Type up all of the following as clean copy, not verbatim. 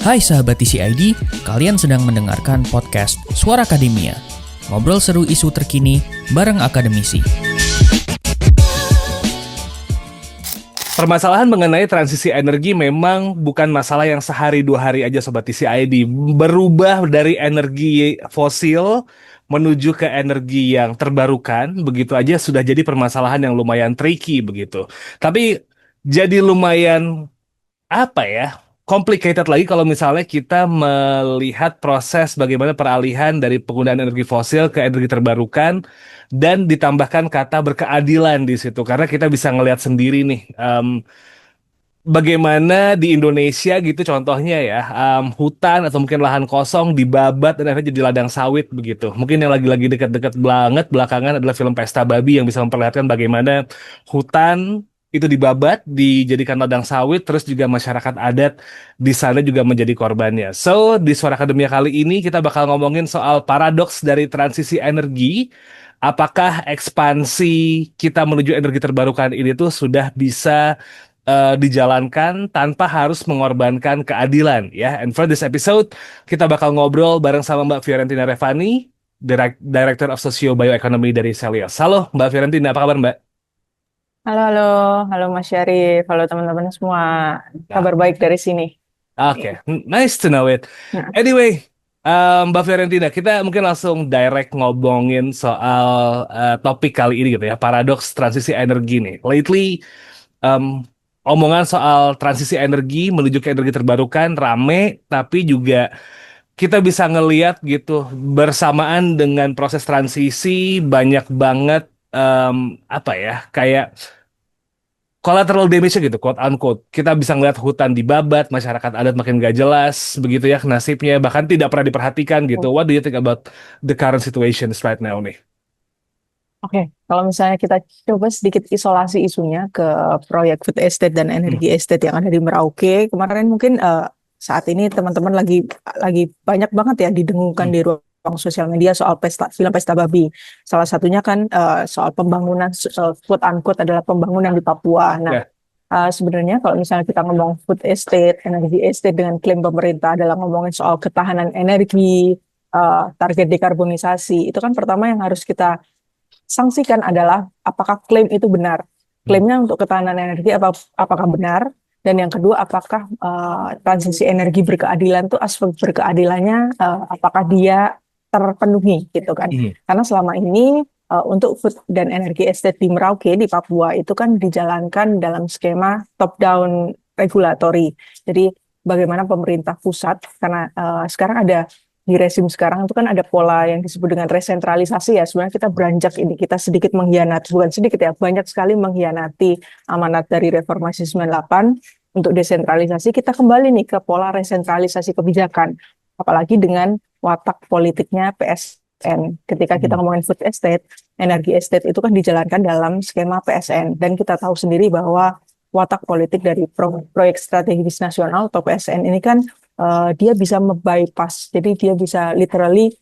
Hai sahabat TCID, kalian sedang mendengarkan podcast Suara Akademia. Ngobrol seru isu terkini bareng akademisi. Permasalahan mengenai transisi energi memang bukan masalah yang sehari dua hari aja Sobat TCID. Berubah dari energi fosil menuju ke energi yang terbarukan, begitu aja sudah jadi permasalahan yang lumayan tricky begitu. Tapi jadi lumayan apa ya? Complicated lagi kalau misalnya kita melihat proses bagaimana peralihan dari penggunaan energi fosil ke energi terbarukan dan ditambahkan kata berkeadilan di situ karena kita bisa ngelihat sendiri nih bagaimana di Indonesia gitu contohnya ya hutan atau mungkin lahan kosong dibabat dan akhirnya jadi ladang sawit begitu. Mungkin yang lagi-lagi dekat-dekat banget belakangan adalah film Pesta Babi yang bisa memperlihatkan bagaimana hutan itu dibabat, dijadikan ladang sawit, terus juga masyarakat adat di sana juga menjadi korbannya. So, di Suara Akademia kali ini kita bakal ngomongin soal paradoks dari transisi energi. Apakah ekspansi kita menuju energi terbarukan ini tuh sudah bisa dijalankan tanpa harus mengorbankan keadilan ya. And for this episode kita bakal ngobrol bareng sama Mbak Fiorentina Revani, Director of Socio Bioeconomy dari Celios. Halo Mbak Fiorentina, apa kabar Mbak? Halo, halo, halo Mas Syarif, halo teman-teman semua. Kabar baik dari sini. Oke, nice to know it. Nah, Anyway, Mbak Fiorentina, kita mungkin langsung direct ngomongin soal topik kali ini gitu ya, paradoks transisi energi nih. Lately, em, omongan soal transisi energi menuju ke energi terbarukan rame, tapi juga kita bisa ngeliat gitu bersamaan dengan proses transisi banyak banget apa ya, kayak collateral damage gitu, quote unquote. Kita bisa ngeliat hutan dibabat, masyarakat adat makin gak jelas, begitu ya nasibnya, bahkan tidak pernah diperhatikan gitu. What do you think about the current situations right now nih? Oke, kalau misalnya kita coba sedikit isolasi isunya ke proyek food estate dan energi estate yang ada di Merauke, kemarin mungkin saat ini teman-teman lagi banyak banget ya didengungkan di ruang sosial media soal film Pesta Babi. Salah satunya kan soal pembangunan, quote unquote adalah pembangunan di Papua. Nah, sebenarnya kalau misalnya kita ngomong food estate, energi estate dengan klaim pemerintah adalah ngomongin soal ketahanan energi, target dekarbonisasi, itu kan pertama yang harus kita sanksikan adalah apakah klaim itu benar. Klaimnya untuk ketahanan energi apakah benar, dan yang kedua apakah transisi energi berkeadilan itu aspek berkeadilannya apakah dia terpenuhi gitu kan. Karena selama ini untuk food dan energi estate di Merauke di Papua itu kan dijalankan dalam skema top down regulatory. Jadi bagaimana pemerintah pusat, karena sekarang ada di rezim sekarang itu kan ada pola yang disebut dengan resentralisasi ya. Sebenarnya kita beranjak ini, kita sedikit mengkhianati, bukan sedikit ya, banyak sekali mengkhianati amanat dari reformasi 98 untuk desentralisasi. Kita kembali nih ke pola resentralisasi kebijakan, apalagi dengan watak politiknya PSN. Ketika kita ngomongin food estate, energi estate itu kan dijalankan dalam skema PSN, dan kita tahu sendiri bahwa watak politik dari proyek strategis nasional atau PSN ini kan dia bisa membypass, jadi dia bisa literally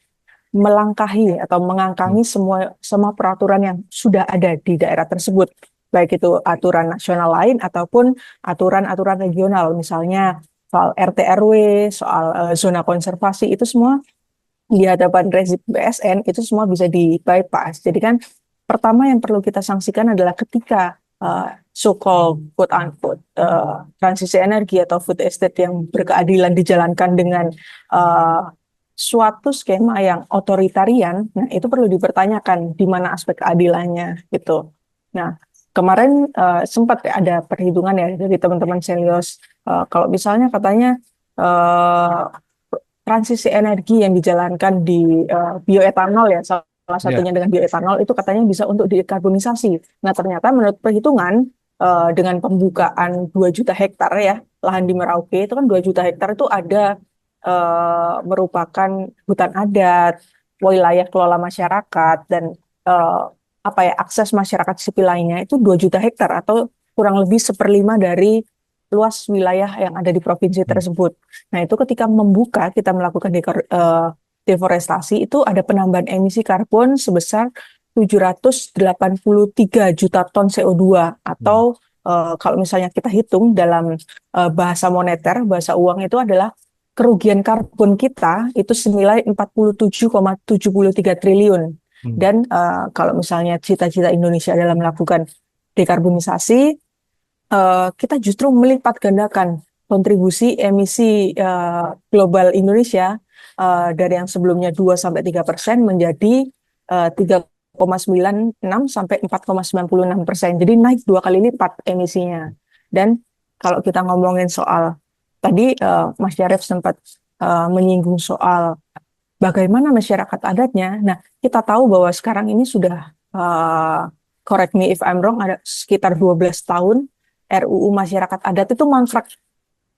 melangkahi atau mengangkangi semua peraturan yang sudah ada di daerah tersebut, baik itu aturan nasional lain ataupun aturan-aturan regional, misalnya soal RT RW, soal zona konservasi, itu semua di hadapan rezim PSN itu semua bisa di bypass. Jadi kan pertama yang perlu kita sanksikan adalah ketika so-called quote-unquote transisi energi atau food estate yang berkeadilan dijalankan dengan suatu skema yang otoritarian, nah itu perlu dipertanyakan di mana aspek keadilannya gitu. Nah, kemarin sempat ya ada perhitungan ya dari teman-teman Celios, kalau misalnya katanya transisi energi yang dijalankan di bioetanol ya, salah satunya dengan bioetanol itu katanya bisa untuk dekarbonisasi. Nah, ternyata menurut perhitungan dengan pembukaan 2 juta hektar ya lahan di Merauke, itu kan 2 juta hektar itu ada merupakan hutan adat, wilayah kelola masyarakat, dan akses masyarakat sipil lainnya itu 2 juta hektar atau kurang lebih 1/5 dari luas wilayah yang ada di provinsi tersebut. Nah, itu ketika membuka, kita melakukan deforestasi, itu ada penambahan emisi karbon sebesar 783 juta ton CO2 atau kalau misalnya kita hitung dalam bahasa moneter, bahasa uang itu adalah kerugian karbon kita itu senilai 47,73 triliun. Dan kalau misalnya cita-cita Indonesia adalah melakukan dekarbonisasi, kita justru melipat gandakan kontribusi emisi global Indonesia dari yang sebelumnya 2-3% menjadi 3,96 sampai 4,96%. Jadi naik 2 kali lipat emisinya. Dan kalau kita ngomongin soal tadi Mas Syarif sempat menyinggung soal bagaimana masyarakat adatnya. Nah, kita tahu bahwa sekarang ini sudah correct me if I'm wrong, ada sekitar 12 tahun RUU masyarakat adat itu mangkrak.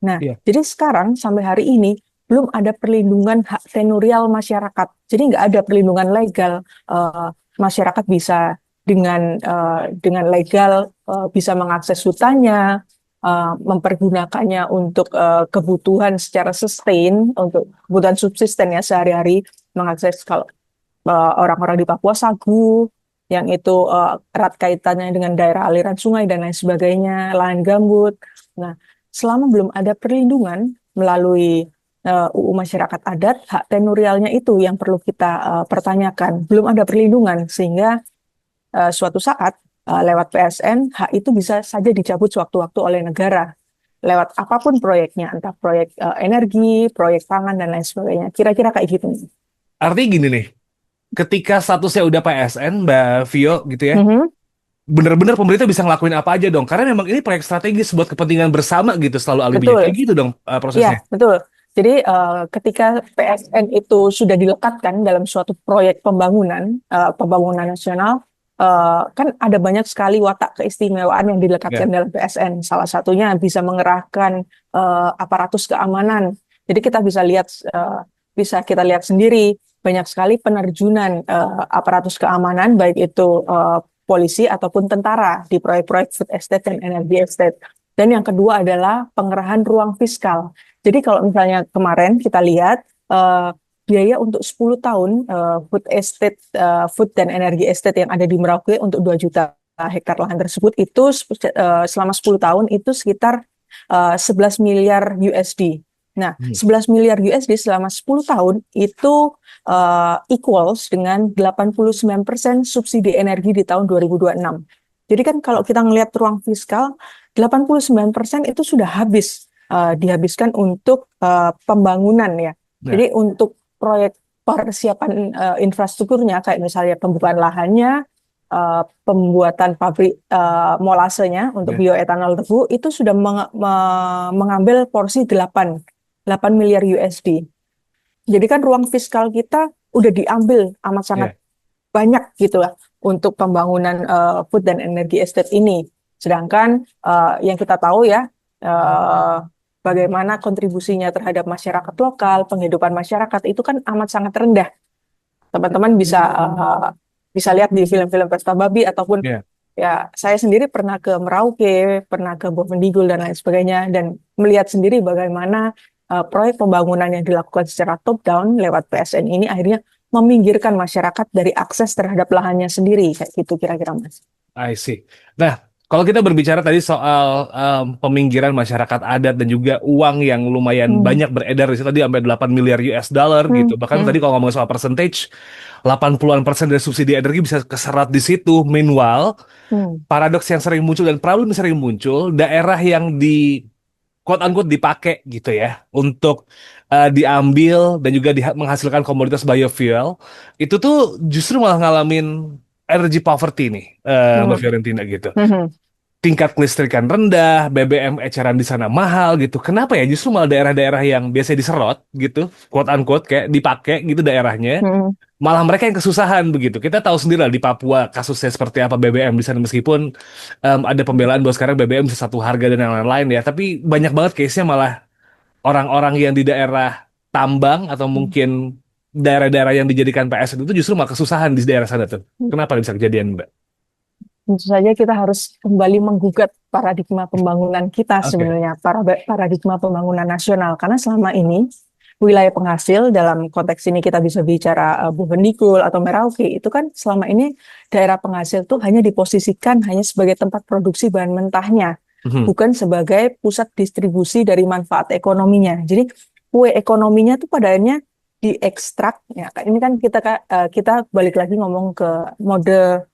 Nah, jadi sekarang sampai hari ini belum ada perlindungan hak tenurial masyarakat. Jadi nggak ada perlindungan legal. Masyarakat bisa dengan legal bisa mengakses hutannya, mempergunakannya untuk kebutuhan secara sustain, untuk kebutuhan subsisten ya sehari-hari, mengakses kalau orang-orang di Papua sagu, yang itu erat kaitannya dengan daerah aliran sungai dan lain sebagainya, lahan gambut. Nah, selama belum ada perlindungan melalui UU Masyarakat Adat, hak tenurialnya itu yang perlu kita pertanyakan. Belum ada perlindungan, sehingga suatu saat lewat PSN, hak itu bisa saja dicabut sewaktu-waktu oleh negara. Lewat apapun proyeknya, entah proyek energi, proyek pangan, dan lain sebagainya. Kira-kira kayak gitu. Artinya gini nih, ketika statusnya udah PSN, Mbak Vio gitu ya, bener-bener pemerintah bisa ngelakuin apa aja dong. Karena memang ini proyek strategis buat kepentingan bersama gitu, selalu alibinya. Betul. Kayak gitu dong prosesnya. Iya, betul. Jadi ketika PSN itu sudah dilekatkan dalam suatu proyek pembangunan nasional, kan ada banyak sekali watak keistimewaan yang dilekatkan dalam PSN. Salah satunya bisa mengerahkan aparatus keamanan. Jadi kita bisa lihat sendiri banyak sekali penerjunan aparatus keamanan, baik itu polisi ataupun tentara di proyek-proyek food estate dan energi estate. Dan yang kedua adalah pengerahan ruang fiskal. Jadi kalau misalnya kemarin kita lihat biaya untuk 10 tahun food estate, food dan energi estate yang ada di Merauke untuk 2 juta hektar lahan tersebut itu selama 10 tahun itu sekitar 11 miliar USD. Nah, 11 miliar USD selama 10 tahun itu equals dengan 89% subsidi energi di tahun 2026. Jadi kan kalau kita ngelihat ruang fiskal, 89% itu sudah dihabiskan untuk pembangunan ya. Jadi untuk proyek persiapan infrastrukturnya, kayak misalnya pembukaan lahannya, pembuatan pabrik molasenya untuk bioetanol tebu, itu sudah mengambil porsi 8 miliar USD. Jadi kan ruang fiskal kita udah diambil amat sangat banyak gitu lah untuk pembangunan food dan energi estate ini. Sedangkan yang kita tahu ya, bagaimana kontribusinya terhadap masyarakat lokal, penghidupan masyarakat itu kan amat sangat rendah. Teman-teman bisa lihat di film-film Pesta Babi ataupun ya saya sendiri pernah ke Merauke, pernah ke Bovendigul dan lain sebagainya, dan melihat sendiri bagaimana proyek pembangunan yang dilakukan secara top down lewat PSN ini akhirnya meminggirkan masyarakat dari akses terhadap lahannya sendiri, kayak gitu kira-kira Mas. I see. Nah, kalau kita berbicara tadi soal peminggiran masyarakat adat dan juga uang yang lumayan banyak beredar di situ tadi sampai 8 miliar US dollar gitu. Bahkan tadi kalau ngomong soal percentage, 80-an% dari subsidi energi bisa keserap di situ. Meanwhile, paradoks yang sering muncul dan problem yang sering muncul, daerah yang di quote unquote dipakai gitu ya untuk diambil dan juga menghasilkan komoditas biofuel, itu tuh justru malah ngalamin energy poverty nih, Mbak Fiorentina gitu. Tingkat kelistrikan rendah, BBM eceran di sana mahal gitu. Kenapa ya justru malah daerah-daerah yang biasa diserot gitu, quote unquote kayak dipakai gitu daerahnya, malah mereka yang kesusahan begitu. Kita tahu sendiri lah di Papua kasusnya seperti apa BBM di sana, meskipun ada pembelaan bahwa sekarang BBM bisa satu harga dan yang lain-lain ya. Tapi banyak banget case-nya malah orang-orang yang di daerah tambang atau mungkin daerah-daerah yang dijadikan PSN itu justru malah kesusahan di daerah sana tuh. Kenapa bisa kejadian, Mbak? Tentu saja kita harus kembali menggugat paradigma pembangunan kita sebenarnya, paradigma pembangunan nasional. Karena selama ini wilayah penghasil, dalam konteks ini kita bisa bicara Bovendigul atau Merauke, itu kan selama ini daerah penghasil tuh hanya diposisikan hanya sebagai tempat produksi bahan mentahnya. Mhm. bukan sebagai pusat distribusi dari manfaat ekonominya. Jadi kue ekonominya tuh pada akhirnya diekstrak. Ya, ini kan kita balik lagi ngomong ke model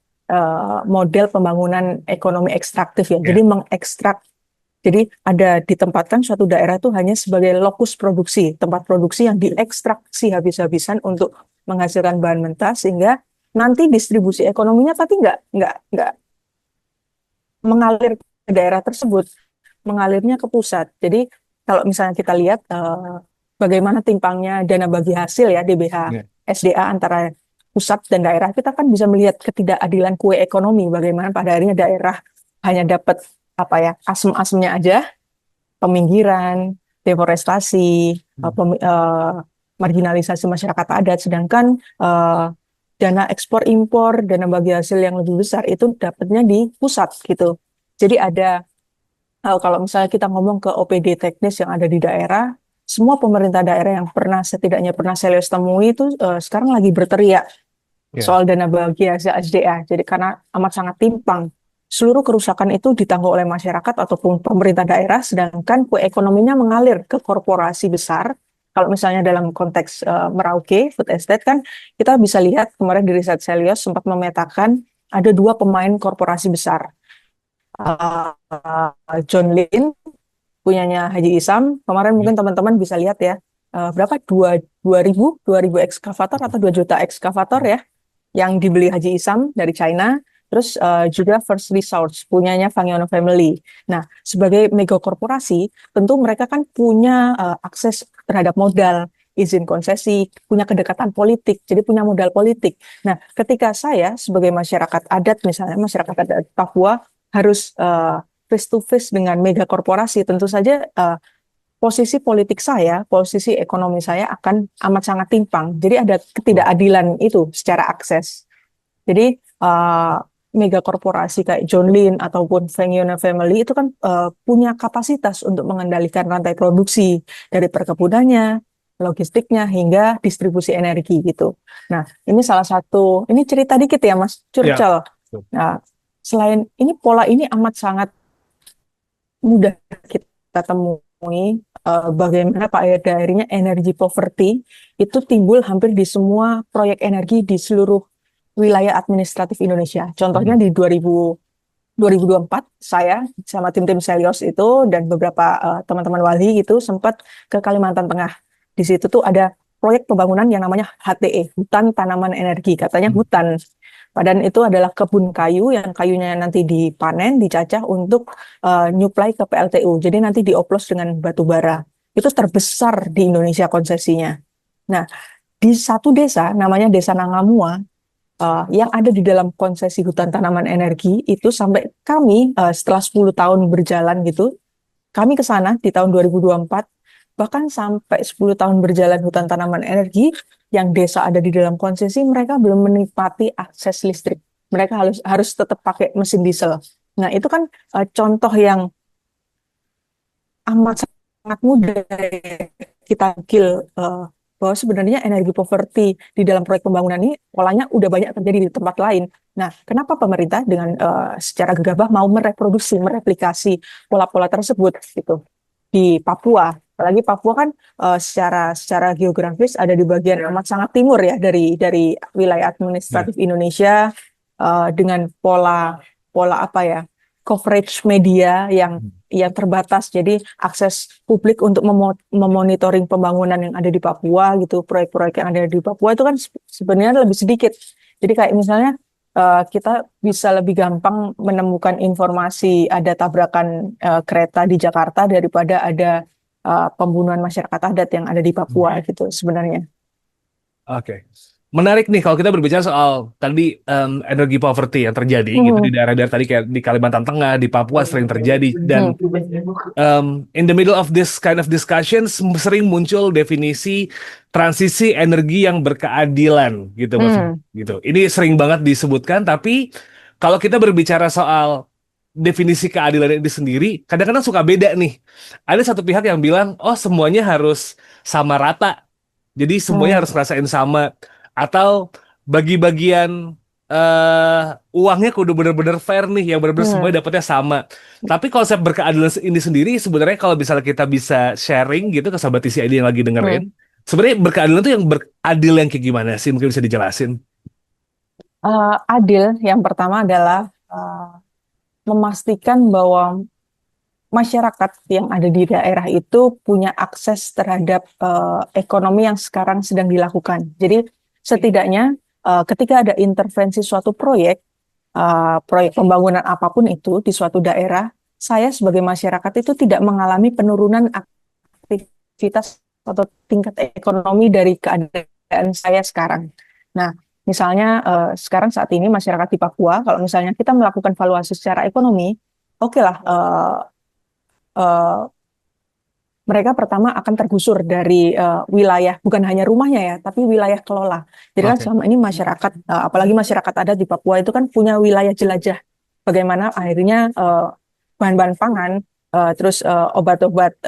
pembangunan ekonomi ekstraktif ya. Ya. Jadi mengekstrak. Jadi ada ditempatkan suatu daerah itu hanya sebagai lokus produksi, tempat produksi yang diekstraksi habis-habisan untuk menghasilkan bahan mentah sehingga nanti distribusi ekonominya tapi nggak mengalir ke daerah tersebut, mengalirnya ke pusat. Jadi kalau misalnya kita lihat bagaimana timpangnya dana bagi hasil ya DBH Ya. SDA antara pusat dan daerah, kita kan bisa melihat ketidakadilan kue ekonomi, bagaimana pada akhirnya daerah hanya dapat apa ya asem-asemnya aja, peminggiran, deforestasi, marginalisasi masyarakat adat, sedangkan dana ekspor impor, dana bagi hasil yang lebih besar itu dapatnya di pusat gitu. Jadi ada kalau misalnya kita ngomong ke OPD teknis yang ada di daerah, semua pemerintah daerah yang setidaknya pernah saya temui itu sekarang lagi berteriak Ya. soal dana bagi hasil SDA. Jadi karena amat sangat timpang. Seluruh kerusakan itu ditanggung oleh masyarakat ataupun pemerintah daerah, sedangkan kue ekonominya mengalir ke korporasi besar. Kalau misalnya dalam konteks Merauke Food Estate kan kita bisa lihat kemarin di riset Selios sempat memetakan ada dua pemain korporasi besar. John Lin punyanya Haji Isam. Kemarin mungkin teman-teman bisa lihat ya berapa 2.000 ekskavator atau 2 juta ekskavator ya yang dibeli Haji Isam dari China. Terus juga First Resource punyanya Fangiono Family. Nah, sebagai mega korporasi, tentu mereka kan punya akses terhadap modal, izin konsesi, punya kedekatan politik, jadi punya modal politik. Nah, ketika saya sebagai masyarakat adat, misalnya masyarakat adat Papua, harus face to face dengan mega korporasi, tentu saja posisi politik saya, posisi ekonomi saya akan amat sangat timpang. Jadi ada ketidakadilan itu secara akses. Jadi mega korporasi kayak John Lin ataupun Feng Yuna Family itu kan punya kapasitas untuk mengendalikan rantai produksi dari perkebunannya, logistiknya hingga distribusi energi gitu. Nah, ini salah satu, ini cerita dikit ya Mas Ya. Curcol. Nah, selain ini pola ini amat sangat mudah kita temui bagaimana pada akhirnya energi poverty itu timbul hampir di semua proyek energi di seluruh wilayah administratif Indonesia. Contohnya di 2024 saya sama tim-tim Selios itu dan beberapa teman-teman wali gitu sempat ke Kalimantan Tengah. Di situ tuh ada proyek pembangunan yang namanya HTE, hutan tanaman energi. Katanya hutan. Padahal itu adalah kebun kayu yang kayunya nanti dipanen, dicacah untuk nyuplai ke PLTU. Jadi nanti dioplos dengan batu bara. Itu terbesar di Indonesia konsesinya. Nah, di satu desa namanya Desa Nangamua yang ada di dalam konsesi hutan tanaman energi itu sampai kami setelah 10 tahun berjalan gitu, kami ke sana di tahun 2024, bahkan sampai 10 tahun berjalan hutan tanaman energi, yang desa ada di dalam konsesi, mereka belum menikmati akses listrik. Mereka harus tetap pakai mesin diesel. Nah, itu kan contoh yang amat sangat mudah kita kill bahwa sebenarnya energi poverty di dalam proyek pembangunan ini polanya udah banyak terjadi di tempat lain. Nah, kenapa pemerintah dengan secara gegabah mau mereplikasi pola-pola tersebut gitu di Papua? Apalagi Papua kan secara geografis ada di bagian amat sangat timur ya dari wilayah administratif Indonesia dengan pola apa ya coverage media yang terbatas. Jadi akses publik untuk memonitoring pembangunan yang ada di Papua gitu, proyek-proyek yang ada di Papua itu kan sebenarnya lebih sedikit. Jadi kayak misalnya kita bisa lebih gampang menemukan informasi ada tabrakan kereta di Jakarta daripada ada pembunuhan masyarakat adat yang ada di Papua gitu sebenarnya. Oke. Menarik nih kalau kita berbicara soal tadi energi poverty yang terjadi gitu di daerah-daerah tadi kayak di Kalimantan Tengah, di Papua sering terjadi dan in the middle of this kind of discussions sering muncul definisi transisi energi yang berkeadilan gitu maksudnya gitu. Ini sering banget disebutkan tapi kalau kita berbicara soal definisi keadilan ini sendiri kadang-kadang suka beda nih. Ada satu pihak yang bilang oh semuanya harus sama rata. Jadi semuanya harus ngerasain sama atau bagi bagian uangnya kudu bener-bener fair nih, yang bener-bener Hmm. semuanya dapatnya sama. Tapi konsep berkeadilan ini sendiri sebenarnya kalau misalnya kita bisa sharing gitu ke sahabat TCID yang lagi Hmm. dengerin, sebenarnya berkeadilan tuh yang beradil yang kayak gimana sih? Mungkin bisa dijelasin. Adil, yang pertama adalah memastikan bahwa masyarakat yang ada di daerah itu punya akses terhadap ekonomi yang sekarang sedang dilakukan. Jadi setidaknya ketika ada intervensi suatu proyek, proyek pembangunan apapun itu di suatu daerah, saya sebagai masyarakat itu tidak mengalami penurunan aktivitas atau tingkat ekonomi dari keadaan saya sekarang. Nah, misalnya sekarang saat ini masyarakat di Papua, kalau misalnya kita melakukan valuasi secara ekonomi, oke lah, eh, mereka pertama akan tergusur dari wilayah, bukan hanya rumahnya ya, tapi wilayah kelola. Jadi kan Oke. selama ini masyarakat, apalagi masyarakat adat di Papua itu kan punya wilayah jelajah. Bagaimana akhirnya bahan-bahan pangan, terus obat-obat,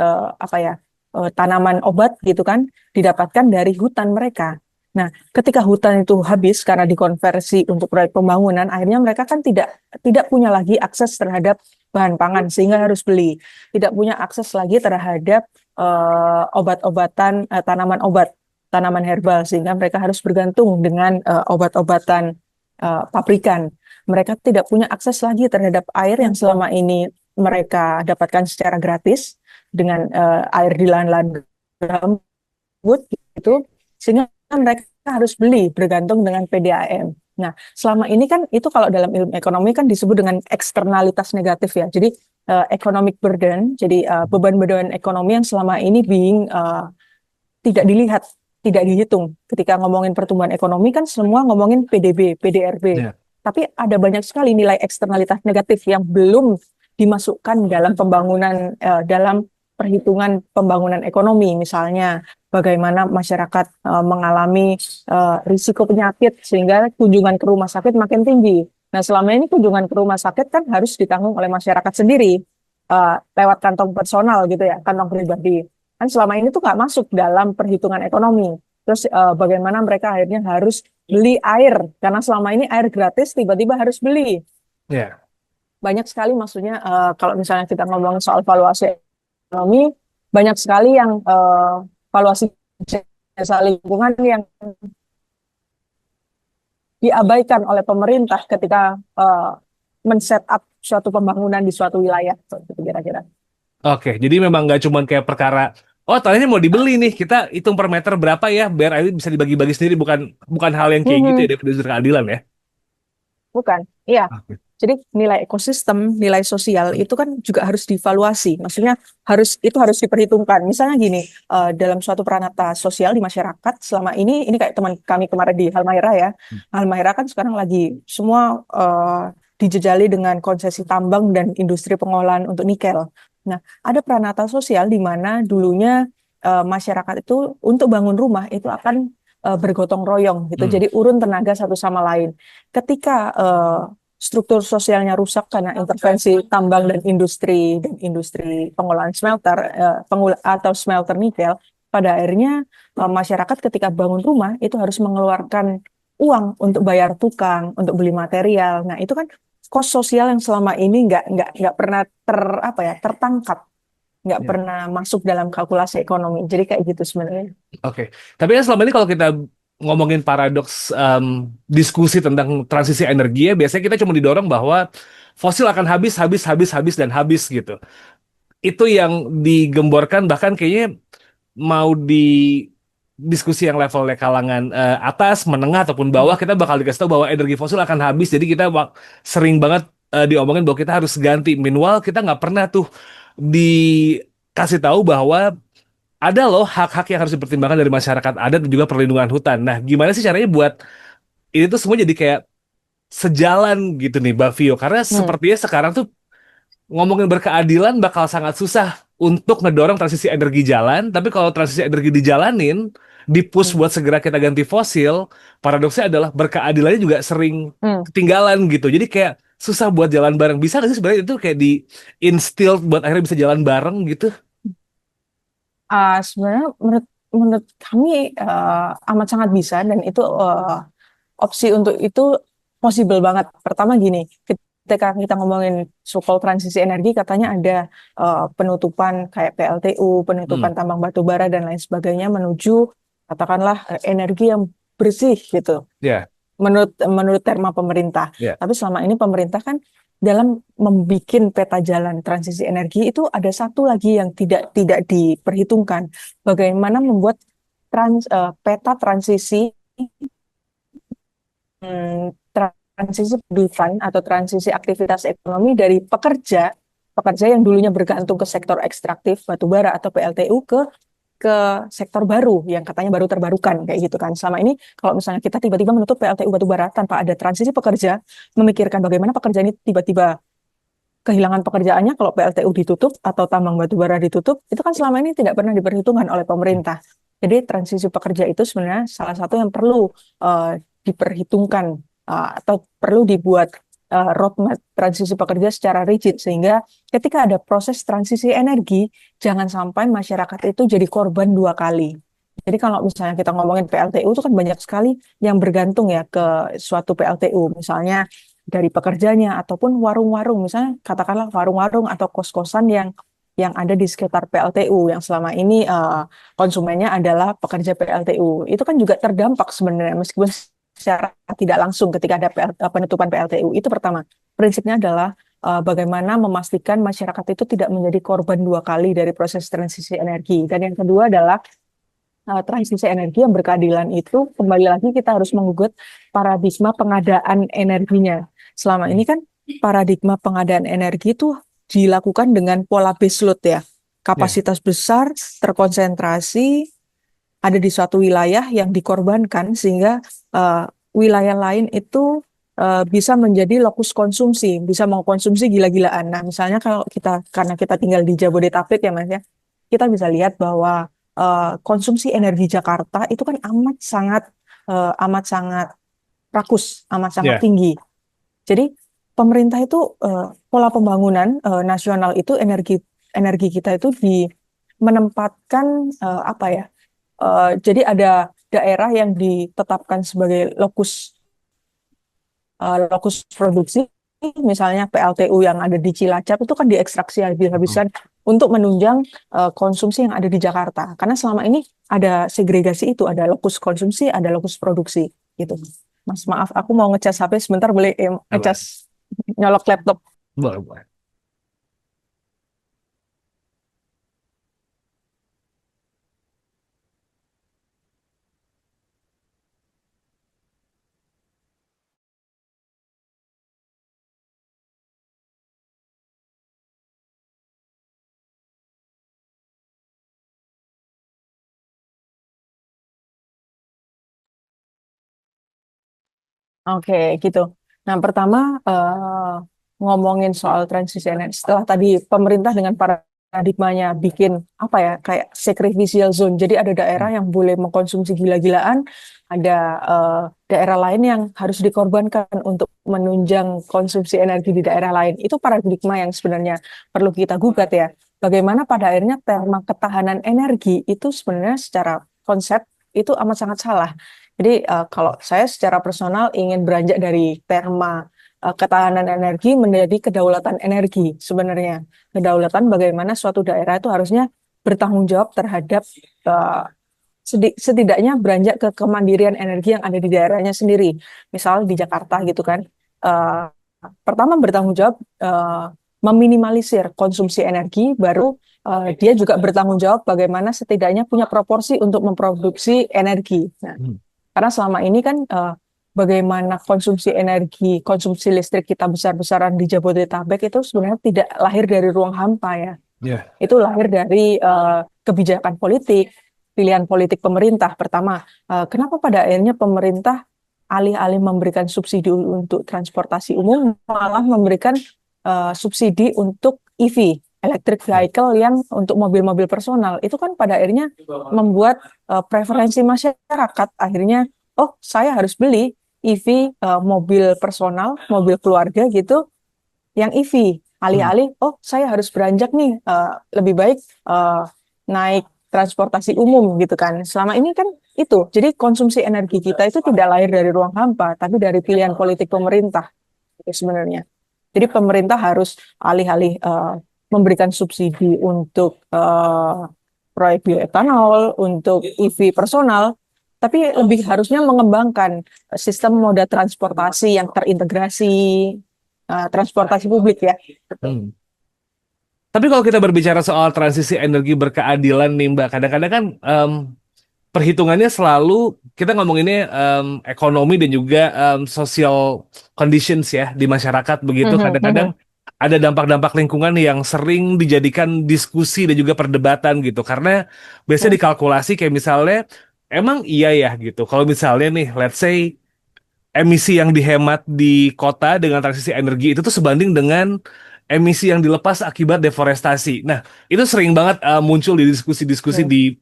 tanaman obat gitu kan, didapatkan dari hutan mereka. Nah, ketika hutan itu habis karena dikonversi untuk proyek pembangunan, akhirnya mereka kan tidak punya lagi akses terhadap bahan pangan sehingga harus beli, tidak punya akses lagi terhadap obat-obatan, tanaman obat, tanaman herbal, sehingga mereka harus bergantung dengan obat-obatan pabrikan. Mereka tidak punya akses lagi terhadap air yang selama ini mereka dapatkan secara gratis dengan air di lahan-lahan gambut gitu, sehingga mereka harus beli bergantung dengan PDAM. Nah, selama ini kan itu kalau dalam ilmu ekonomi kan disebut dengan eksternalitas negatif ya. Jadi economic burden, jadi beban-beban ekonomi yang selama ini tidak dilihat, tidak dihitung. Ketika ngomongin pertumbuhan ekonomi kan semua ngomongin PDB, PDRB. Ya. Tapi ada banyak sekali nilai eksternalitas negatif yang belum dimasukkan dalam pembangunan, dalam perhitungan pembangunan ekonomi. Misalnya bagaimana masyarakat mengalami risiko penyakit sehingga kunjungan ke rumah sakit makin tinggi. Nah, selama ini kunjungan ke rumah sakit kan harus ditanggung oleh masyarakat sendiri lewat kantong personal gitu ya, kantong pribadi. Kan selama ini tuh nggak masuk dalam perhitungan ekonomi. Terus bagaimana mereka akhirnya harus beli air, karena selama ini air gratis tiba-tiba harus beli. Ya. Banyak sekali maksudnya kalau misalnya kita ngomong soal valuasi ekonomi, banyak sekali yang valuasi jasa lingkungan yang diabaikan oleh pemerintah ketika men-set up suatu pembangunan di suatu wilayah. Gitu kira-kira. Oke, jadi memang nggak cuman kayak perkara, oh tanahnya mau dibeli nih, kita hitung per meter berapa ya, biar akhirnya bisa dibagi-bagi sendiri, bukan bukan hal yang kayak gitu ya, Mhm. dari unsur keadilan ya. Bukan, iya. Oke. Jadi nilai ekosistem, nilai sosial itu kan juga harus divaluasi. Maksudnya itu harus diperhitungkan. Misalnya gini, dalam suatu peranata sosial di masyarakat selama ini kayak teman kami kemarin di Halmahera ya. Halmahera kan sekarang lagi semua dijejali dengan konsesi tambang dan industri pengolahan untuk nikel. Nah, ada peranata sosial di mana dulunya masyarakat itu untuk bangun rumah itu akan bergotong royong gitu. Hmm. Jadi urun tenaga satu sama lain. Ketika struktur sosialnya rusak karena intervensi tambang dan industri pengolahan smelter atau smelter nikel, pada akhirnya masyarakat ketika bangun rumah itu harus mengeluarkan uang untuk bayar tukang, untuk beli material. Nah, itu kan kos sosial yang selama ini nggak pernah tertangkap, nggak Ya. pernah masuk dalam kalkulasi ekonomi. Jadi kayak gitu sebenarnya. Oke, tapi kan selama ini kalau kita ngomongin paradoks diskusi tentang transisi energi ya, biasanya kita cuma didorong bahwa fosil akan habis, habis, habis, habis, dan habis gitu. Itu yang digemborkan bahkan kayaknya mau di diskusi yang levelnya kalangan atas, menengah ataupun bawah, kita bakal dikasih tahu bahwa energi fosil akan habis. Jadi kita sering banget diomongin bahwa kita harus ganti. Meanwhile kita nggak pernah tuh dikasih tahu bahwa ada loh hak-hak yang harus dipertimbangkan dari masyarakat adat dan juga perlindungan hutan. Nah, gimana sih caranya buat ini tuh semua jadi kayak sejalan gitu nih, Mbak Vio? Karena Hmm. sepertinya sekarang tuh ngomongin berkeadilan bakal sangat susah untuk ngedorong transisi energi jalan, tapi kalau transisi energi dijalanin, di-push Hmm. buat segera kita ganti fosil, paradoksnya adalah berkeadilannya juga sering Hmm. ketinggalan gitu. Jadi kayak susah buat jalan bareng. Bisa nggak sih sebenarnya itu kayak di instill buat akhirnya bisa jalan bareng gitu? Sebenarnya menurut kami amat sangat bisa dan itu opsi untuk itu possible banget. Pertama gini, ketika kita ngomongin so-called transisi energi, katanya ada penutupan kayak PLTU, penutupan tambang batu bara dan lain sebagainya menuju katakanlah energi yang bersih gitu. Ya, Menurut terma pemerintah. ya. Tapi selama ini pemerintah kan dalam membuat peta jalan transisi energi itu ada satu lagi yang tidak diperhitungkan. Bagaimana membuat peta transisi transisi kehidupan atau transisi aktivitas ekonomi dari pekerja yang dulunya bergantung ke sektor ekstraktif batubara atau PLTU ke sektor baru yang katanya baru terbarukan kayak gitu kan. Selama ini kalau misalnya kita tiba-tiba menutup PLTU batubara tanpa ada transisi pekerja, memikirkan bagaimana pekerja ini tiba-tiba kehilangan pekerjaannya kalau PLTU ditutup atau tambang batubara ditutup, itu kan selama ini tidak pernah diperhitungkan oleh pemerintah. Jadi transisi pekerja itu sebenarnya salah satu yang perlu diperhitungkan atau perlu dibuat roadmap transisi pekerja secara rigid sehingga ketika ada proses transisi energi jangan sampai masyarakat itu jadi korban dua kali. Jadi kalau misalnya kita ngomongin PLTU itu kan banyak sekali yang bergantung ya ke suatu PLTU, misalnya dari pekerjanya ataupun warung-warung, misalnya katakanlah warung-warung atau kos-kosan yang ada di sekitar PLTU yang selama ini konsumennya adalah pekerja PLTU. Itu kan juga terdampak sebenarnya meskipun secara tidak langsung ketika ada penutupan PLTU. Itu pertama. Prinsipnya adalah bagaimana memastikan masyarakat itu tidak menjadi korban dua kali dari proses transisi energi. Dan yang kedua adalah transisi energi yang berkeadilan itu kembali lagi kita harus menggugat paradigma pengadaan energinya. Selama ini kan paradigma pengadaan energi itu dilakukan dengan pola baseload ya. Kapasitas besar, terkonsentrasi, ada di suatu wilayah yang dikorbankan sehingga wilayah lain itu bisa menjadi lokus konsumsi, bisa mengkonsumsi gila-gilaan. Nah, misalnya karena kita tinggal di Jabodetabek ya Mas ya, kita bisa lihat bahwa konsumsi energi Jakarta itu kan amat sangat rakus, amat sangat tinggi. Jadi pemerintah itu pola pembangunan nasional itu energi kita itu menempatkan apa ya? Jadi ada daerah yang ditetapkan sebagai lokus produksi, misalnya PLTU yang ada di Cilacap itu kan diekstraksi habis-habisan untuk menunjang konsumsi yang ada di Jakarta. Karena selama ini ada segregasi itu, ada lokus konsumsi, ada lokus produksi gitu. Mas, maaf, aku mau ngecas HP sebentar, boleh ngecas nyolok laptop. Boleh. Oke, gitu. Nah, pertama ngomongin soal transisi energi. Setelah tadi pemerintah dengan paradigmanya bikin apa ya, kayak sacrificial zone. Jadi ada daerah yang boleh mengkonsumsi gila-gilaan, ada daerah lain yang harus dikorbankan untuk menunjang konsumsi energi di daerah lain. Itu paradigma yang sebenarnya perlu kita gugat ya. Bagaimana pada akhirnya terma ketahanan energi itu sebenarnya secara konsep itu amat sangat salah. Jadi kalau saya secara personal ingin beranjak dari terma ketahanan energi menjadi kedaulatan energi sebenarnya. Kedaulatan bagaimana suatu daerah itu harusnya bertanggung jawab terhadap setidaknya beranjak ke kemandirian energi yang ada di daerahnya sendiri. Misal di Jakarta gitu kan. Pertama bertanggung jawab meminimalisir konsumsi energi, baru dia juga bertanggung jawab bagaimana setidaknya punya proporsi untuk memproduksi energi. Nah, karena selama ini kan bagaimana konsumsi energi, konsumsi listrik kita besar-besaran di Jabodetabek itu sebenarnya tidak lahir dari ruang hampa ya. Itu lahir dari kebijakan politik, pilihan politik pemerintah. Pertama, kenapa pada akhirnya pemerintah alih-alih memberikan subsidi untuk transportasi umum, malah memberikan subsidi untuk EV, electric vehicle yang untuk mobil-mobil personal. Itu kan pada akhirnya membuat preferensi masyarakat. Akhirnya, oh saya harus beli EV mobil personal, mobil keluarga gitu, yang EV. Alih-alih, oh saya harus beranjak nih, lebih baik naik transportasi umum gitu kan. Selama ini kan itu, jadi konsumsi energi kita itu tidak lahir dari ruang hampa, tapi dari pilihan politik pemerintah itu sebenarnya. Jadi pemerintah harus alih-alih memberikan subsidi untuk proyek bioetanol, untuk EV personal, tapi lebih harusnya mengembangkan sistem moda transportasi yang terintegrasi, transportasi publik ya. Hmm. Tapi kalau kita berbicara soal transisi energi berkeadilan nih Mbak, kadang-kadang kan perhitungannya selalu kita ngomonginnya ekonomi dan juga social conditions ya di masyarakat begitu. Kadang-kadang ada dampak-dampak lingkungan yang sering dijadikan diskusi dan juga perdebatan gitu. Karena biasanya dikalkulasi kayak misalnya emang iya ya gitu. Kalau misalnya nih, let's say emisi yang dihemat di kota dengan transisi energi itu tuh sebanding dengan emisi yang dilepas akibat deforestasi. Nah, itu sering banget muncul di diskusi-diskusi di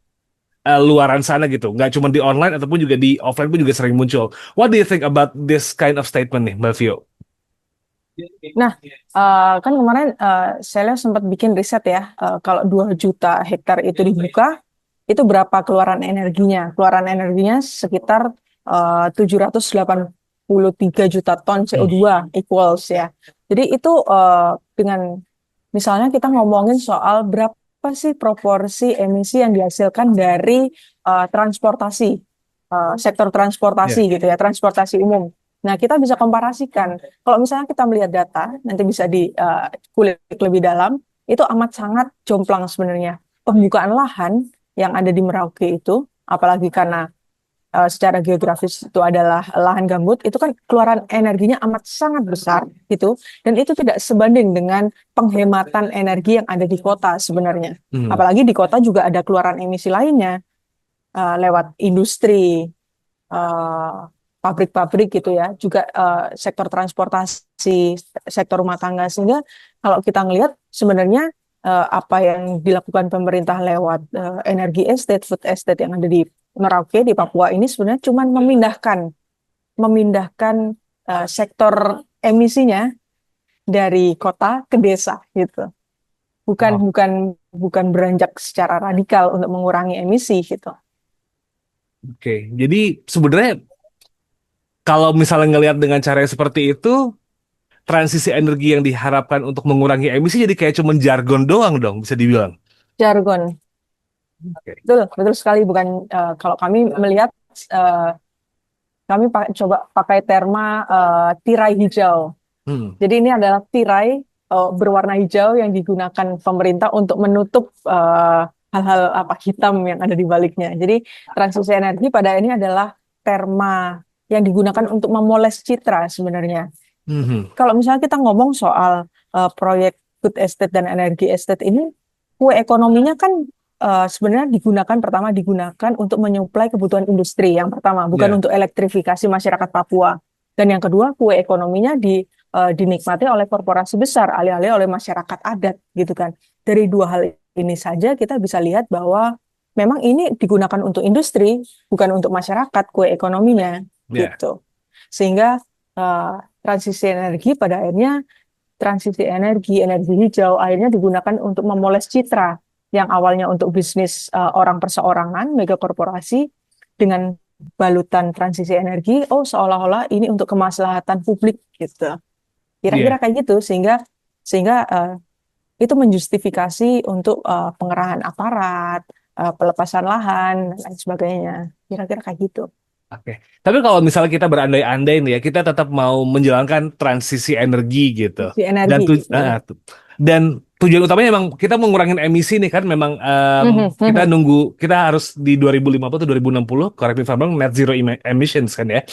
luaran sana gitu. Nggak cuma di online ataupun juga di offline pun juga sering muncul. What do you think about this kind of statement nih, Mbak Vio? Nah, kan kemarin saya sempat bikin riset ya, kalau 2 juta hektar itu dibuka, itu berapa keluaran energinya? Keluaran energinya sekitar 783 juta ton CO2 equals ya. Jadi itu dengan misalnya kita ngomongin soal berapa sih proporsi emisi yang dihasilkan dari transportasi, sektor transportasi gitu ya, transportasi umum. Nah, kita bisa komparasikan. Kalau misalnya kita melihat data, nanti bisa dikulik lebih dalam, itu amat sangat jomplang sebenarnya. Pembukaan lahan yang ada di Merauke itu, apalagi karena secara geografis itu adalah lahan gambut, itu kan keluaran energinya amat sangat besar gitu, dan itu tidak sebanding dengan penghematan energi yang ada di kota sebenarnya. Apalagi di kota juga ada keluaran emisi lainnya lewat industri, pabrik-pabrik gitu ya, juga sektor transportasi, sektor rumah tangga. Sehingga kalau kita ngelihat sebenarnya apa yang dilakukan pemerintah lewat energi estate, food estate yang ada di Merauke, di Papua ini sebenarnya cuma memindahkan sektor emisinya dari kota ke desa gitu. Bukan beranjak secara radikal untuk mengurangi emisi gitu. Oke, jadi sebenarnya kalau misalnya ngelihat dengan cara yang seperti itu, transisi energi yang diharapkan untuk mengurangi emisi jadi kayak cuman jargon doang dong, bisa dibilang. Jargon. Oke. Betul sekali. Bukan kalau kami melihat kami coba pakai terma tirai hijau. Jadi ini adalah tirai berwarna hijau yang digunakan pemerintah untuk menutup hal-hal hitam yang ada di baliknya. Jadi transisi energi pada ini adalah terma yang digunakan untuk memoles citra sebenarnya. Kalau misalnya kita ngomong soal proyek food estate dan energi estate ini, kue ekonominya kan sebenarnya pertama digunakan untuk menyuplai kebutuhan industri yang pertama, bukan untuk elektrifikasi masyarakat Papua. Dan yang kedua, kue ekonominya dinikmati oleh korporasi besar, alih-alih oleh masyarakat adat gitu kan. Dari 2 hal ini saja kita bisa lihat bahwa memang ini digunakan untuk industri, bukan untuk masyarakat, kue ekonominya gitu. Sehingga transisi energi pada akhirnya, energi hijau akhirnya digunakan untuk memoles citra yang awalnya untuk bisnis orang perseorangan, mega korporasi, dengan balutan transisi energi, seolah-olah ini untuk kemaslahatan publik gitu. Kira-kira kayak gitu, sehingga itu menjustifikasi untuk pengerahan aparat, pelepasan lahan, dan lain sebagainya. Kira-kira kayak gitu. Oke. Tapi kalau misalnya kita berandai-andai nih ya, kita tetap mau menjalankan transisi energi gitu. Dan tujuan utamanya memang kita mengurangi emisi nih kan, memang kita harus di 2050 atau 2060, correct me if I'm wrong, net zero emissions kan ya.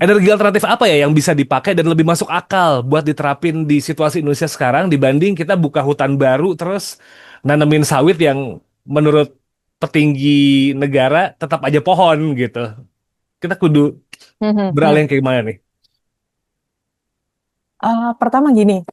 Energi alternatif apa ya yang bisa dipakai dan lebih masuk akal buat diterapin di situasi Indonesia sekarang dibanding kita buka hutan baru terus nanemin sawit yang menurut petinggi negara tetap aja pohon gitu. Kita kudu beralih kayak gimana nih? Pertama gini,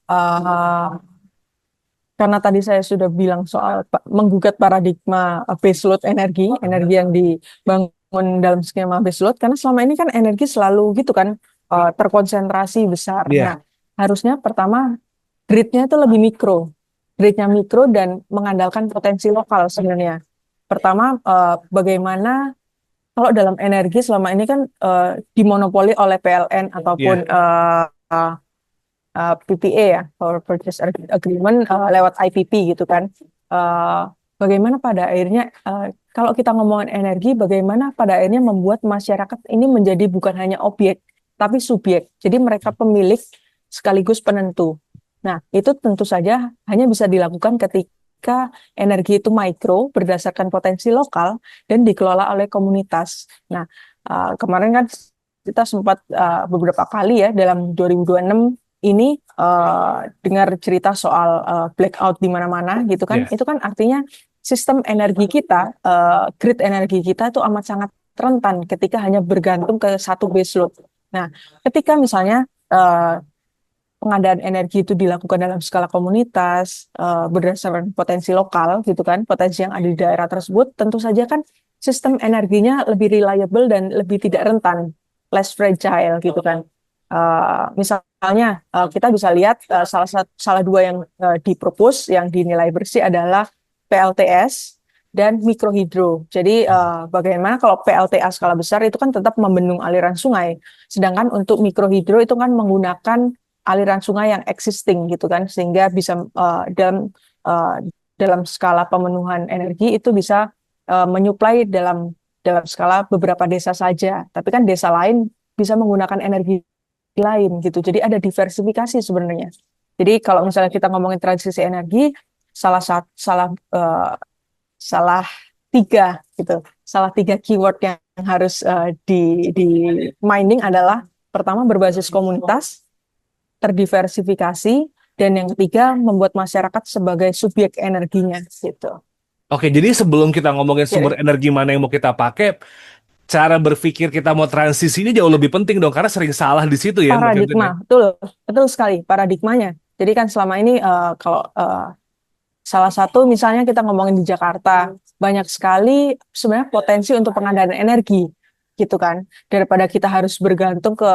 karena tadi saya sudah bilang soal menggugat paradigma baseload energi yang dibangun dalam skema baseload, karena selama ini kan energi selalu gitu kan, terkonsentrasi besar. Nah, harusnya pertama gridnya itu lebih mikro. grid-nya mikro dan mengandalkan potensi lokal sebenarnya. Pertama, bagaimana kalau dalam energi selama ini kan dimonopoli oleh PLN ataupun PPA ya, Power Purchase Agreement lewat IPP gitu kan. Eh, Bagaimana pada akhirnya kalau kita ngomongin energi, bagaimana pada akhirnya membuat masyarakat ini menjadi bukan hanya objek, tapi subjek. Jadi mereka pemilik sekaligus penentu. Nah, itu tentu saja hanya bisa dilakukan ketika energi itu mikro berdasarkan potensi lokal dan dikelola oleh komunitas. Nah, kemarin kan kita sempat beberapa kali ya dalam 2026 ini dengar cerita soal blackout di mana-mana gitu kan. Yeah. Itu kan artinya sistem energi kita, grid energi kita itu amat sangat rentan ketika hanya bergantung ke satu baseload. Nah, ketika misalnya pengadaan energi itu dilakukan dalam skala komunitas, berdasarkan potensi lokal gitu kan, potensi yang ada di daerah tersebut, tentu saja kan sistem energinya lebih reliable dan lebih tidak rentan, less fragile gitu kan. Misalnya kita bisa lihat salah dua yang dipropose yang dinilai bersih adalah PLTS dan mikrohidro. Jadi bagaimana kalau PLTA skala besar itu kan tetap membendung aliran sungai, sedangkan untuk mikrohidro itu kan menggunakan aliran sungai yang existing gitu kan, sehingga bisa dalam skala pemenuhan energi itu bisa menyuplai dalam skala beberapa desa saja. Tapi kan desa lain bisa menggunakan energi lain gitu. Jadi ada diversifikasi sebenarnya. Jadi kalau misalnya kita ngomongin transisi energi, salah tiga keyword yang harus di mining adalah pertama berbasis komunitas, terdiversifikasi, dan yang ketiga membuat masyarakat sebagai subjek energinya gitu. Oke, jadi sebelum kita ngomongin sumber energi mana yang mau kita pakai, cara berpikir kita mau transisi ini jauh lebih penting dong, karena sering salah di situ ya, Mbak Virtin, ya. Paradigma, betul sekali paradigmanya. Jadi kan selama ini kalau salah satu misalnya kita ngomongin di Jakarta, banyak sekali sebenarnya potensi untuk pengadaan energi gitu kan. Daripada kita harus bergantung ke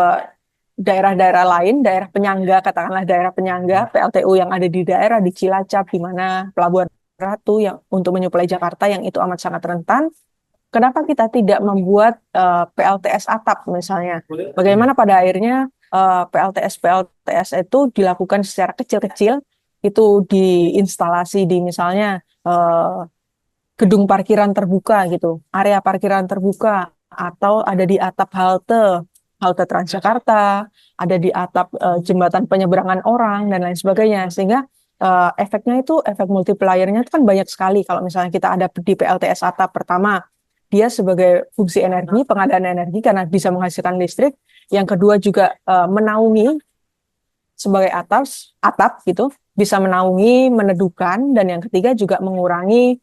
daerah-daerah lain, daerah penyangga, katakanlah daerah penyangga, PLTU yang ada di daerah di Cilacap, di mana Pelabuhan Ratu yang untuk menyuplai Jakarta yang itu amat sangat rentan. Kenapa kita tidak membuat PLTS atap misalnya? Bagaimana pada akhirnya PLTS itu dilakukan secara kecil-kecil, itu diinstalasi di misalnya gedung parkiran terbuka gitu, area parkiran terbuka, atau ada di atap halte Transjakarta, ada di atap jembatan penyeberangan orang dan lain sebagainya, sehingga efeknya itu efek multiplier-nya itu kan banyak sekali. Kalau misalnya kita ada di PLTS atap, pertama dia sebagai fungsi energi, pengadaan energi karena bisa menghasilkan listrik. Yang kedua juga menaungi sebagai atap gitu, bisa menaungi, meneduhkan, dan yang ketiga juga mengurangi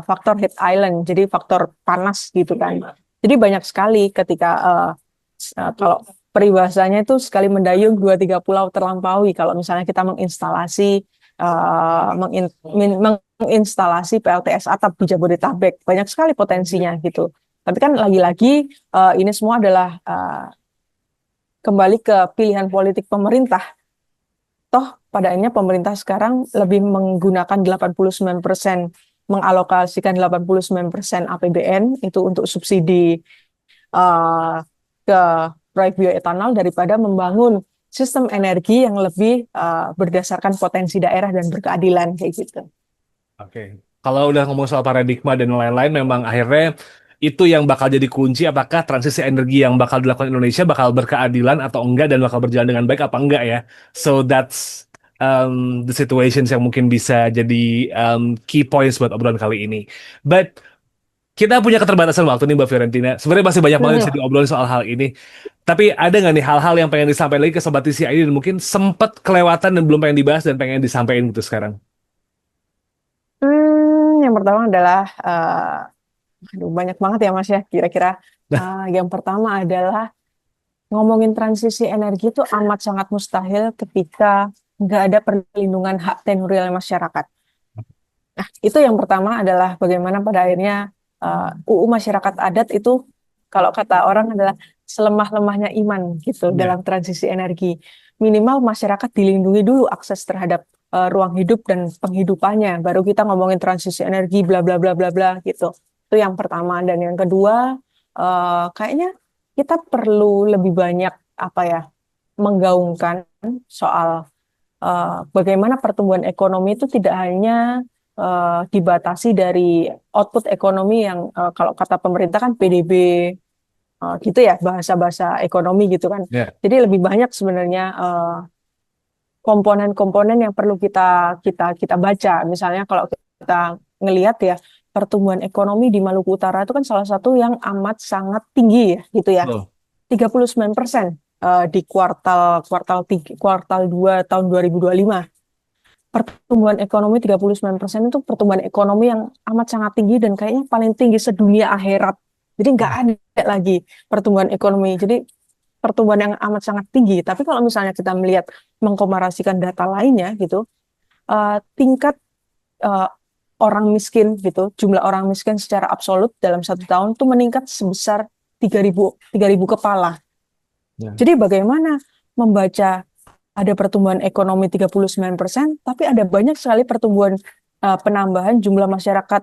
faktor heat island, jadi faktor panas gitu kan. Jadi banyak sekali ketika kalau peribahasanya itu sekali mendayung 2-3 pulau terlampaui kalau misalnya kita menginstalasi menginstalasi PLTS atap di Jabodetabek, banyak sekali potensinya gitu. Tapi kan lagi-lagi ini semua adalah kembali ke pilihan politik pemerintah. Toh pada akhirnya pemerintah sekarang lebih menggunakan 89%, mengalokasikan 89% APBN itu untuk subsidi ke proyek bioetanol daripada membangun sistem energi yang lebih berdasarkan potensi daerah dan berkeadilan kayak gitu. Oke. Kalau udah ngomong soal paradigma dan lain-lain, memang akhirnya itu yang bakal jadi kunci, apakah transisi energi yang bakal dilakukan Indonesia bakal berkeadilan atau enggak dan bakal berjalan dengan baik apa enggak ya. So that's the situations yang mungkin bisa jadi key points buat obrolan kali ini. But kita punya keterbatasan waktu nih Mbak Fiorentina. Sebenarnya masih banyak banget yang bisa diobrolin soal hal ini. Tapi ada nggak nih hal-hal yang pengen disampaikan lagi ke Sobat TCI dan mungkin sempat kelewatan dan belum pengen dibahas dan pengen disampaikan gitu sekarang? Yang pertama adalah banyak banget ya Mas ya. Kira-kira yang pertama adalah ngomongin transisi energi itu amat sangat mustahil ketika nggak ada perlindungan hak tenurial masyarakat. Nah, itu yang pertama adalah bagaimana pada akhirnya UU masyarakat adat itu kalau kata orang adalah selemah-lemahnya iman gitu dalam transisi energi. Minimal masyarakat dilindungi dulu akses terhadap ruang hidup dan penghidupannya. Baru kita ngomongin transisi energi bla bla bla bla bla gitu. Itu yang pertama. Dan yang kedua, kayaknya kita perlu lebih banyak menggaungkan soal bagaimana pertumbuhan ekonomi itu tidak hanya dibatasi dari output ekonomi yang kalau kata pemerintah kan PDB gitu ya, bahasa-bahasa ekonomi gitu kan. Ya. Jadi lebih banyak sebenarnya komponen-komponen yang perlu kita baca. Misalnya kalau kita ngelihat ya, pertumbuhan ekonomi di Maluku Utara itu kan salah satu yang amat sangat tinggi ya gitu ya. 39% di kuartal 2 tahun 2025. Pertumbuhan ekonomi 39% itu pertumbuhan ekonomi yang amat sangat tinggi dan kayaknya paling tinggi sedunia akhirat. Jadi nggak ada lagi pertumbuhan ekonomi. Jadi pertumbuhan yang amat sangat tinggi. Tapi kalau misalnya kita melihat mengkomparasikan data lainnya gitu, tingkat orang miskin gitu, jumlah orang miskin secara absolut dalam 1 tahun itu meningkat sebesar 3.000 kepala. Ya. Jadi bagaimana membaca ada pertumbuhan ekonomi 39%, tapi ada banyak sekali pertumbuhan penambahan jumlah masyarakat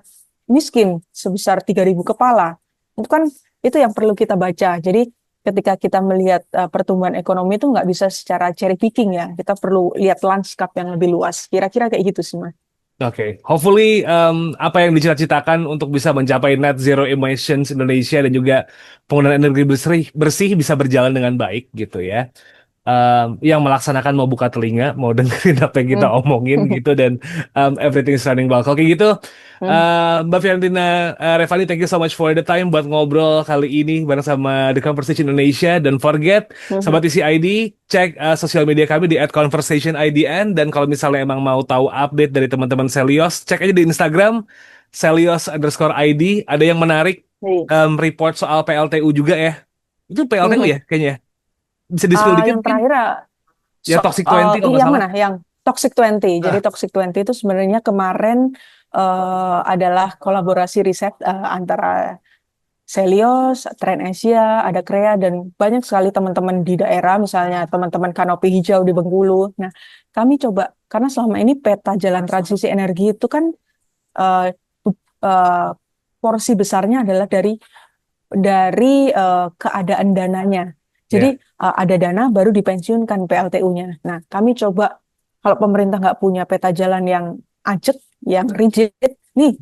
miskin sebesar 3.000 kepala. Itu yang perlu kita baca. Jadi ketika kita melihat pertumbuhan ekonomi itu nggak bisa secara cherry picking ya. Kita perlu lihat lanskap yang lebih luas. Kira-kira kayak gitu sih, Mas. Oke, hopefully apa yang dicita-citakan untuk bisa mencapai net zero emissions Indonesia dan juga penggunaan energi bersih bisa berjalan dengan baik gitu ya. Yang melaksanakan mau buka telinga, mau dengerin apa yang kita omongin gitu dan everything is running well. Kalau kayak gitu, Mbak Fiantina Revani, thank you so much for the time buat ngobrol kali ini bareng sama The Conversation Indonesia. Dan forget, Sobat Isi ID, cek sosial media kami di @conversationidn, dan kalau misalnya emang mau tahu update dari teman-teman Selios, cek aja di Instagram Selios_ID. Ada yang menarik, report soal PLTU juga ya. Itu PLTU ya kayaknya. Bisa di-spill dikit yang terakhir ya, Toxic 20 kalau nggak yang salah. mana? Yang Toxic 20. Jadi Toxic 20 itu sebenarnya kemarin adalah kolaborasi riset antara Selios, Trend Asia, ada Krea, dan banyak sekali teman-teman di daerah, misalnya teman-teman Kanopi Hijau di Bengkulu. Nah, kami coba, karena selama ini peta jalan transisi energi itu kan porsi besarnya adalah dari keadaan dananya. Jadi ada dana baru dipensiunkan PLTU-nya. Nah, kami coba kalau pemerintah nggak punya peta jalan yang ajak, yang rigid,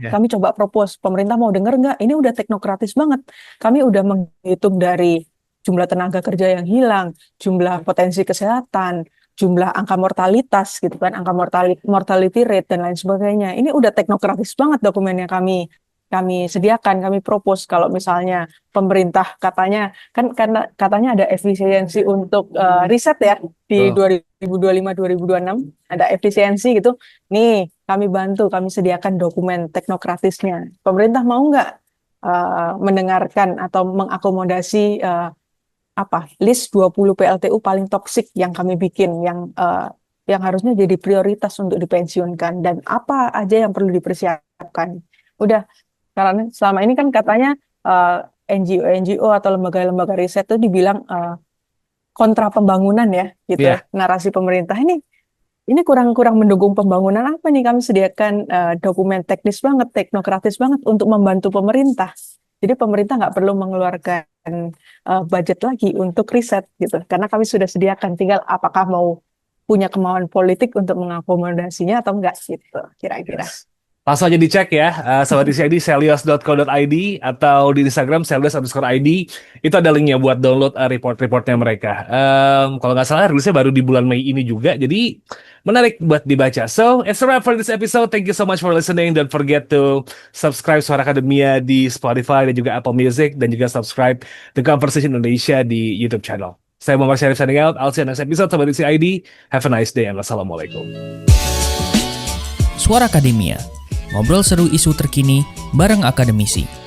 kami coba propose. Pemerintah mau dengar nggak? Ini udah teknokratis banget. Kami udah menghitung dari jumlah tenaga kerja yang hilang, jumlah potensi kesehatan, jumlah angka mortalitas gitu kan, angka mortality rate dan lain sebagainya. Ini udah teknokratis banget dokumennya kami sediakan, kami propose. Kalau misalnya pemerintah katanya ada efisiensi untuk riset ya di 2025-2026 ada efisiensi gitu. Nih, kami bantu, kami sediakan dokumen teknokratisnya. Pemerintah mau nggak mendengarkan atau mengakomodasi list 20 PLTU paling toksik yang kami bikin, yang harusnya jadi prioritas untuk dipensiunkan, dan apa aja yang perlu dipersiapkan. Udah. Karena selama ini kan katanya NGO atau lembaga-lembaga riset itu dibilang kontra pembangunan ya, gitu. Narasi pemerintah ini kurang mendukung pembangunan. Apa nih, kami sediakan dokumen teknis banget, teknokratis banget untuk membantu pemerintah. Jadi pemerintah nggak perlu mengeluarkan budget lagi untuk riset gitu, karena kami sudah sediakan. Tinggal apakah mau punya kemauan politik untuk mengakomodasinya atau enggak gitu, kira-kira. Langsung aja dicek ya, Sobat Isi ID, selios.co.id atau di Instagram selios_ID. Itu ada linknya buat download report-reportnya mereka. Kalau nggak salah rilisnya baru di bulan Mei ini juga, jadi menarik buat dibaca. So, it's a wrap for this episode. Thank you so much for listening. Don't forget to subscribe Suara Akademia di Spotify dan juga Apple Music, dan juga subscribe The Conversation Indonesia di YouTube channel. Saya Muhammad Syarif signing out. I'll see you next episode, Sobat Isi ID. Have a nice day and wassalamualaikum. Suara Akademia. Ngobrol seru isu terkini bareng akademisi.